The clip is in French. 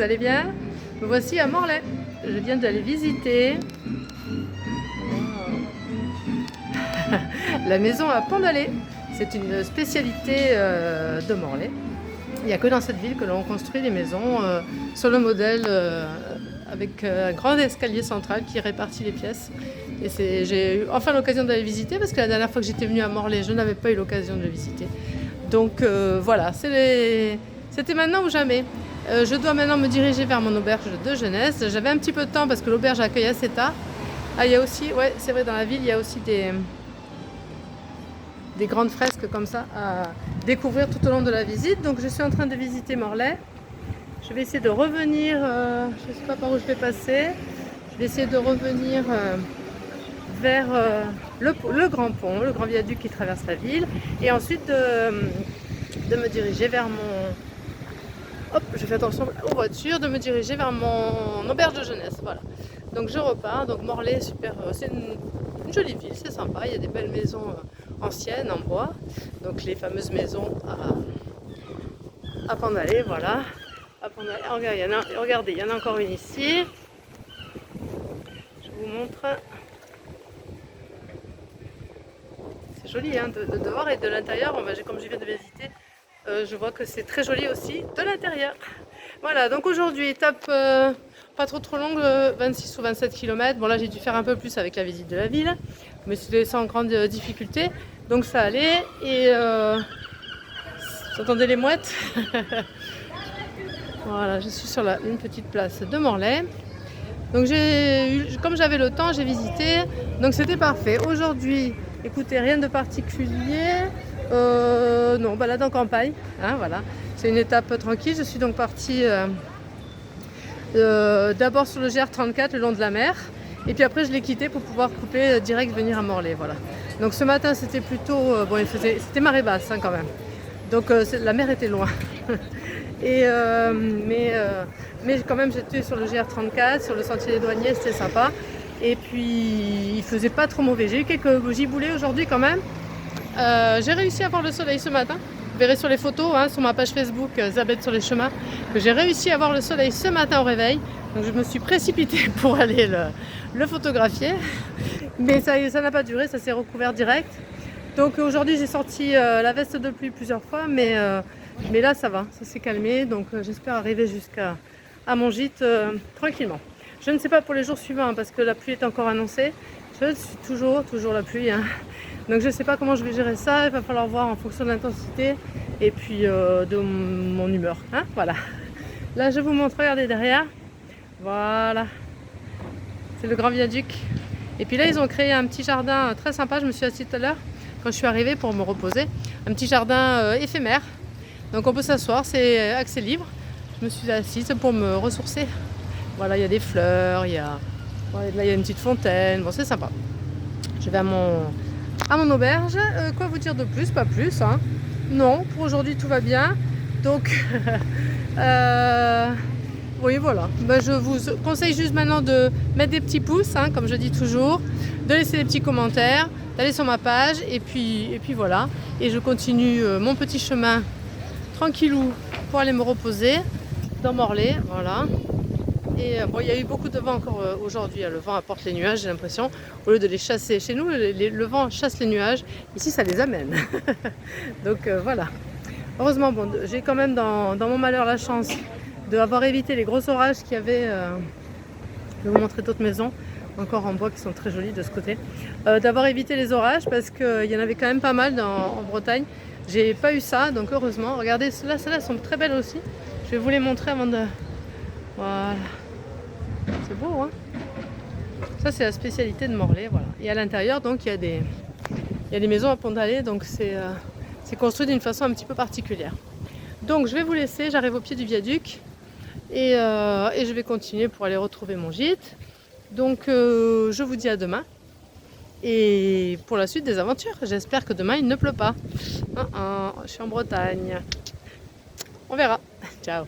vous allez bien? Me voici à Morlaix. Je viens d'aller visiter la maison à Pont-d'Alais. C'est une spécialité de Morlaix. Il n'y a que dans cette ville que l'on construit des maisons sur le modèle avec un grand escalier central qui répartit les pièces. Et j'ai eu enfin l'occasion d'aller visiter parce que la dernière fois que j'étais venue à Morlaix, je n'avais pas eu l'occasion de le visiter. Donc voilà, c'était maintenant ou jamais. Je dois maintenant me diriger vers mon auberge de jeunesse. J'avais un petit peu de temps parce que l'auberge accueille assez tard. Ah, il y a aussi, ouais, c'est vrai, dans la ville, il y a aussi des grandes fresques comme ça à découvrir tout au long de la visite. Donc je suis en train de visiter Morlaix. Je vais essayer de revenir, je ne sais pas par où je vais passer. Je vais essayer de revenir vers le grand pont, le grand viaduc qui traverse la ville. Et ensuite de me diriger vers mon... Hop, je fais attention aux voitures, de me diriger vers mon auberge de jeunesse. Voilà. Donc je repars. Donc Morlaix, super, c'est une jolie ville, c'est sympa. Il y a des belles maisons anciennes en bois. Donc les fameuses maisons à Pont-d'Alais, voilà. À Pont-d'Alais. Regardez, il y en a encore une ici. Je vous montre. C'est joli hein, de voir et de l'intérieur. Comme je viens de visiter, je vois que c'est très joli aussi de l'intérieur. Voilà, donc aujourd'hui, étape pas trop longue, 26 ou 27 km. Bon là j'ai dû faire un peu plus avec la visite de la ville, mais c'était sans grande difficulté. Donc ça allait et vous entendez les mouettes. Voilà, je suis sur une petite place de Morlaix. Donc comme j'avais le temps, j'ai visité, donc c'était parfait. Aujourd'hui, écoutez, rien de particulier. Non, balade en campagne, hein, voilà. C'est une étape tranquille. Je suis donc partie d'abord sur le GR34 le long de la mer. Et puis après, je l'ai quitté pour pouvoir couper direct, venir à Morlaix. Voilà. Donc ce matin, c'était plutôt... bon, c'était marée basse hein, quand même. Donc la mer était loin. Et, mais quand même, j'étais sur le GR34, sur le sentier des douaniers, c'était sympa. Et puis, il faisait pas trop mauvais. J'ai eu quelques giboulées aujourd'hui quand même. J'ai réussi à voir le soleil ce matin. Vous verrez sur les photos, hein, sur ma page Facebook, Zabeth sur les chemins, que j'ai réussi à voir le soleil ce matin au réveil. Donc je me suis précipitée pour aller le photographier. Mais ça n'a pas duré, ça s'est recouvert direct. Donc aujourd'hui j'ai sorti la veste de pluie plusieurs fois, mais là ça va, ça s'est calmé. Donc j'espère arriver jusqu'à mon gîte tranquillement. Je ne sais pas pour les jours suivants hein, parce que la pluie est encore annoncée. Je suis toujours la pluie. Hein. Donc je ne sais pas comment je vais gérer ça, il va falloir voir en fonction de l'intensité et puis de mon humeur. Hein, voilà. Là je vous montre, regardez derrière. Voilà. C'est le grand viaduc. Et puis là ils ont créé un petit jardin très sympa, je me suis assise tout à l'heure quand je suis arrivée pour me reposer. Un petit jardin éphémère. Donc on peut s'asseoir, c'est accès libre. Je me suis assise pour me ressourcer. Voilà, il y a des fleurs, il y a une petite fontaine, bon c'est sympa. Je vais à mon auberge. Quoi vous dire de plus? Pas plus. Hein. Non, pour aujourd'hui tout va bien. Donc, oui voilà. Ben, je vous conseille juste maintenant de mettre des petits pouces, hein, comme je dis toujours, de laisser des petits commentaires, d'aller sur ma page et puis voilà. Et je continue mon petit chemin tranquillou pour aller me reposer dans Morlaix. Voilà. Et bon, il y a eu beaucoup de vent encore aujourd'hui. Le vent apporte les nuages, j'ai l'impression. Au lieu de les chasser chez nous, le vent chasse les nuages. Ici, ça les amène. Donc voilà. Heureusement, bon, j'ai quand même dans mon malheur la chance d'avoir évité les gros orages qu'il y avait. Je vais vous montrer d'autres maisons, encore en bois, qui sont très jolies de ce côté. D'avoir évité les orages parce qu'il y en avait quand même pas mal en Bretagne. J'ai pas eu ça, donc heureusement. Regardez, celles-là sont très belles aussi. Je vais vous les montrer avant de... Voilà. C'est beau, hein. Ça, c'est la spécialité de Morlaix, voilà. Et à l'intérieur, donc, il y a des maisons à Pont-d'Alais, donc c'est construit d'une façon un petit peu particulière. Donc, je vais vous laisser, j'arrive au pied du viaduc et je vais continuer pour aller retrouver mon gîte. Donc, je vous dis à demain et pour la suite des aventures. J'espère que demain, il ne pleut pas. Je suis en Bretagne. On verra. Ciao.